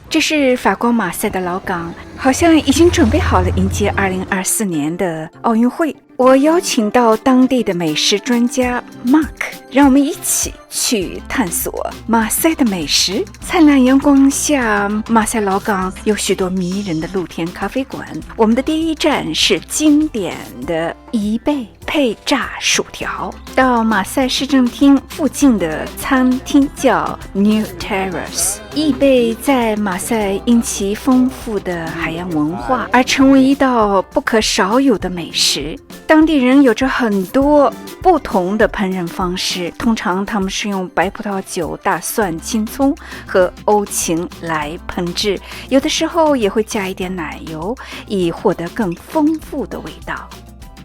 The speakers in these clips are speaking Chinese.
这是法国马赛的老港，好像已经准备好了迎接2024年的奥运会。我邀请到当地的美食专家 Mark， 让我们一起去探索马赛的美食。灿烂阳光下，马赛老港有许多迷人的露天咖啡馆。我们的第一站是经典的伊贝配炸薯条。到马赛市政厅附近的餐厅叫 New Terrace。伊贝在马赛因其丰富的海洋文化而成为一道不可少有的美食。当地人有着很多不同的烹饪方式，通常他们是用白葡萄酒、大蒜、青葱和欧芹来烹制，有的时候也会加一点奶油，以获得更丰富的味道。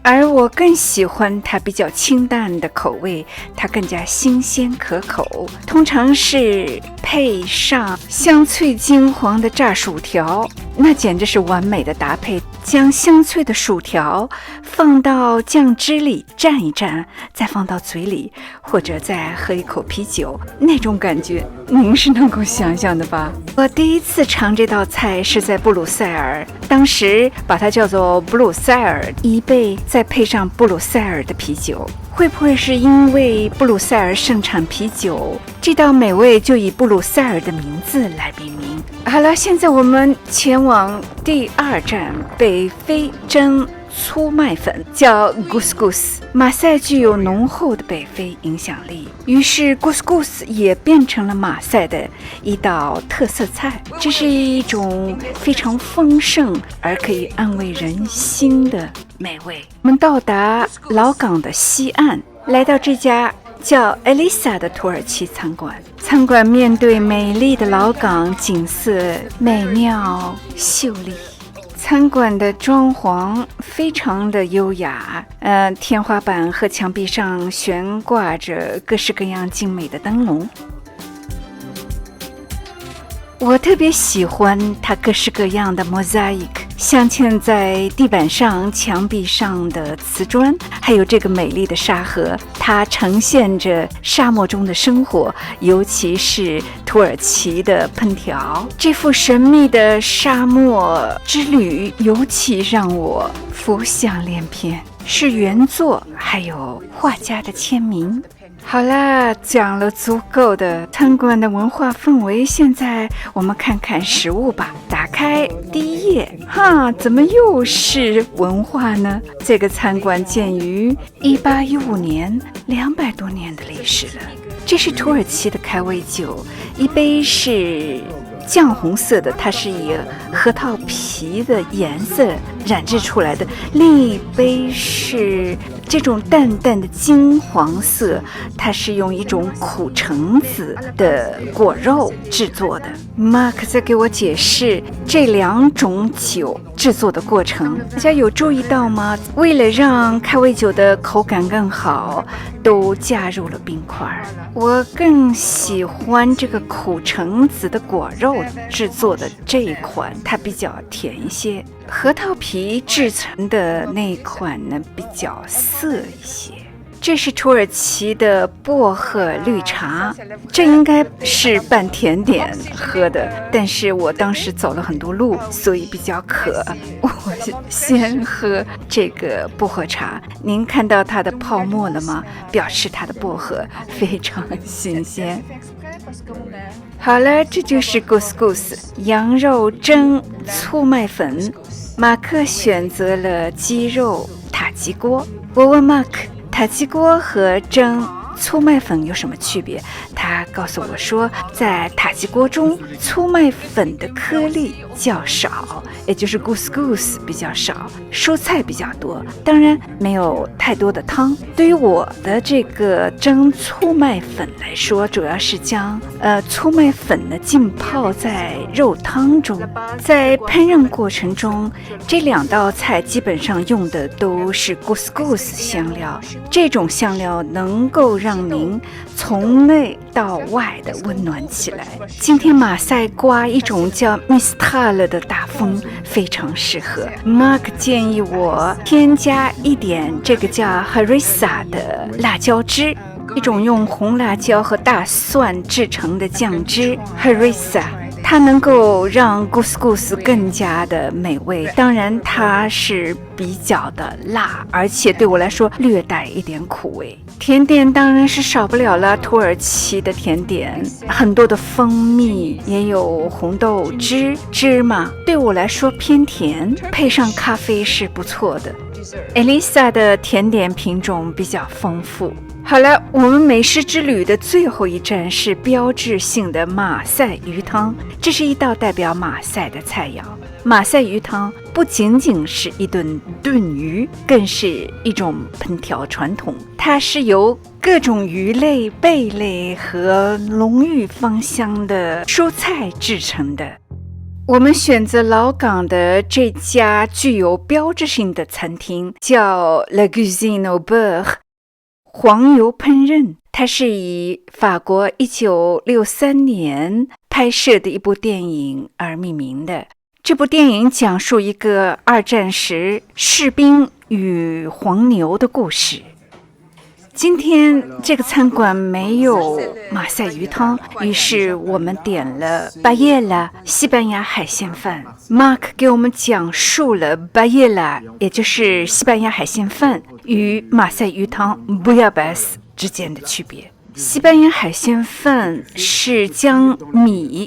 而我更喜欢它比较清淡的口味，它更加新鲜可口，通常是配上香脆金黄的炸薯条，那简直是完美的搭配。将香脆的薯条放到酱汁里蘸一蘸，再放到嘴里，或者再喝一口啤酒，那种感觉您是能够想象的吧？我第一次尝这道菜是在布鲁塞尔，当时把它叫做布鲁塞尔伊贝，再配上布鲁塞尔的啤酒。会不会是因为布鲁塞尔盛产啤酒，这道美味就以布鲁塞尔的名字来命名？好了，现在我们前往第二站，北非蒸粗麦粉，叫 Couscous。马赛具有浓厚的北非影响力，于是 Couscous 也变成了马赛的一道特色菜。这是一种非常丰盛而可以安慰人心的美味。我们到达老港的西岸，来到这家叫 Elisa 的土耳其餐馆。餐馆面对美丽的老港，景色美妙秀丽。餐馆的装潢非常的优雅，天花板和墙壁上悬挂着各式各样精美的灯笼。我特别喜欢它各式各样的 mosaic， 镶嵌在地板上、墙壁上的瓷砖，还有这个美丽的沙河，它呈现着沙漠中的生活，尤其是土耳其的烹调。这幅神秘的沙漠之旅尤其让我浮想联翩，是原作还有画家的签名。好啦，讲了足够的餐馆的文化氛围，现在我们看看食物吧。打开第一页，怎么又是文化呢？这个餐馆建于1815年，200多年的历史了。这是土耳其的开胃酒，一杯是酱红色的，它是以核桃皮的颜色染制出来的，另一杯是这种淡淡的金黄色，它是用一种苦橙子的果肉制作的。Mark 在给我解释这两种酒制作的过程，大家有注意到吗？为了让开胃酒的口感更好，都加入了冰块。我更喜欢这个苦橙子的果肉制作的这一款，它比较甜一些。核桃皮制成的那一款呢，比较涩一些。这是土耳其的薄荷绿茶，这应该是拌甜点喝的，但是我当时走了很多路，所以比较渴，我先喝这个薄荷茶。您看到它的泡沫了吗？表示它的薄荷非常新鲜。好了，这就是 Couscous 羊肉蒸粗麦粉。马克选择了鸡肉塔吉锅。我问 Mark， 塔吉锅和蒸粗麦粉有什么区别？他告诉我说，在塔吉锅中，粗麦粉的颗粒较少，也就是 couscous 比较少，蔬菜比较多，当然没有太多的汤。对于我的这个蒸粗麦粉来说，主要是将粗麦粉呢浸泡在肉汤中。在烹饪过程中，这两道菜基本上用的都是 couscous 香料，这种香料能够让您从内到外的温暖起来。今天马赛刮一种叫 Mistral 的大风，非常适合。Mark 建议我添加一点这个叫 Harissa 的辣椒汁，一种用红辣椒和大蒜制成的酱汁。Harissa 它能够让 couscous 更加的美味。当然它是比较的辣，而且对我来说略带一点苦味。甜点当然是少不了了，土耳其的甜点很多的蜂蜜，也有红豆汁、芝麻，对我来说偏甜，配上咖啡是不错的。Elisa 的甜点品种比较丰富。好了，我们美食之旅的最后一站是标志性的马赛鱼汤，这是一道代表马赛的菜肴。马赛鱼汤不仅仅是一顿炖鱼，更是一种烹调传统，它是由各种鱼类、贝类和浓郁芳香的蔬菜制成的。我们选择老港的这家具有标志性的餐厅，叫 La Cuisine au Beurre， 黄油烹饪。它是以法国1963年拍摄的一部电影而命名的。这部电影讲述一个二战时士兵与黄牛的故事。今天这个餐馆没有马赛鱼汤，于是我们点了巴耶拉西班牙海鲜饭。Mark 给我们讲述了巴耶拉，也就是西班牙海鲜饭与马赛鱼汤 bouillabaisse 之间的区别。西班牙海鲜饭是将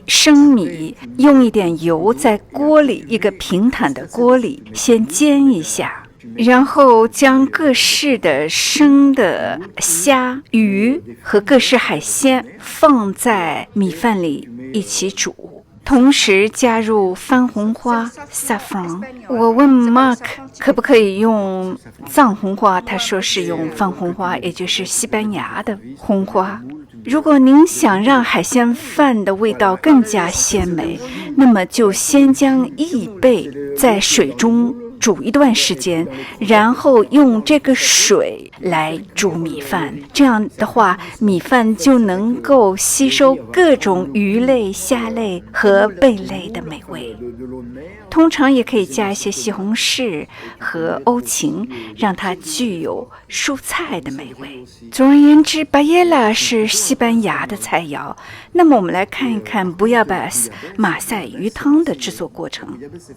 生米用一点油在锅里，一个平坦的锅里先煎一下，然后将各式的生的虾、鱼和各式海鲜放在米饭里一起煮，同时加入番红花 saffron。 我问 Mark 可不可以用藏红花，他说是用番红花，也就是西班牙的红花。如果您想让海鲜饭的味道更加鲜美，那么就先将贻贝在水中煮一段时间，然后用这个水来煮米饭，这样的话米饭就能够吸收各种鱼类、虾类和贝类的美味。通常也可以加一些西红柿和欧芹，让它具有蔬菜的美味。总而言之，巴耶拉是西班牙的菜肴。那么我们来看一看 bouillabaisse 马赛鱼汤的制作过程。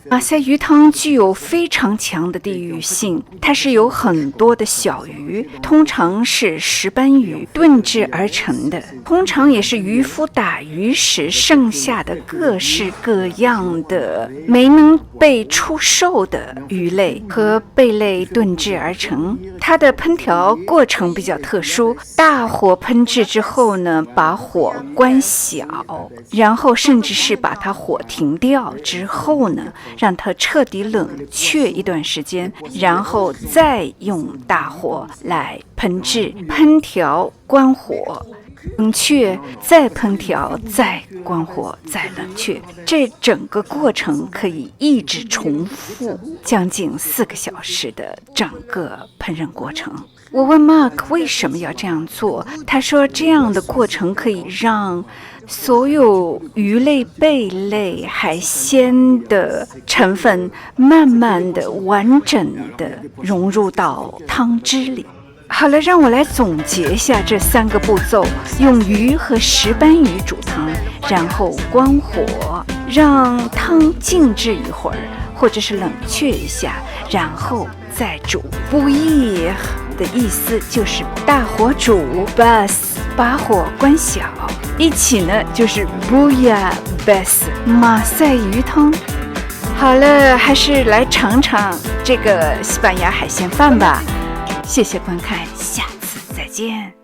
马赛鱼汤具有非常强的地域性，它是由很多的小鱼，通常是石斑鱼炖制而成的，通常也是渔夫打鱼时剩下的各式各样的没能被出售的鱼类和贝类炖制而成。它的烹调过程比较特殊，大火烹制之后呢，把火关小，然后甚至是把它火停掉之后呢，让它彻底冷却一段时间，然后再用大火来烹制、烹调、关火、冷却，再烹调，再关火，再冷却。这整个过程可以一直重复将近4个小时的整个烹饪过程。我问 Mark 为什么要这样做，他说这样的过程可以让所有鱼类、贝类、海鲜的成分慢慢的、完整的融入到汤汁里。好了，让我来总结一下这3个步骤：用鱼和石斑鱼煮汤，然后关火，让汤静置一会儿，或者是冷却一下，然后再煮。bouillir 的意思就是大火煮 ，basse 把火关小，一起呢就是 bouillabaisse 马赛鱼汤。好了，还是来尝尝这个西班牙海鲜饭吧。谢谢观看，下次再见。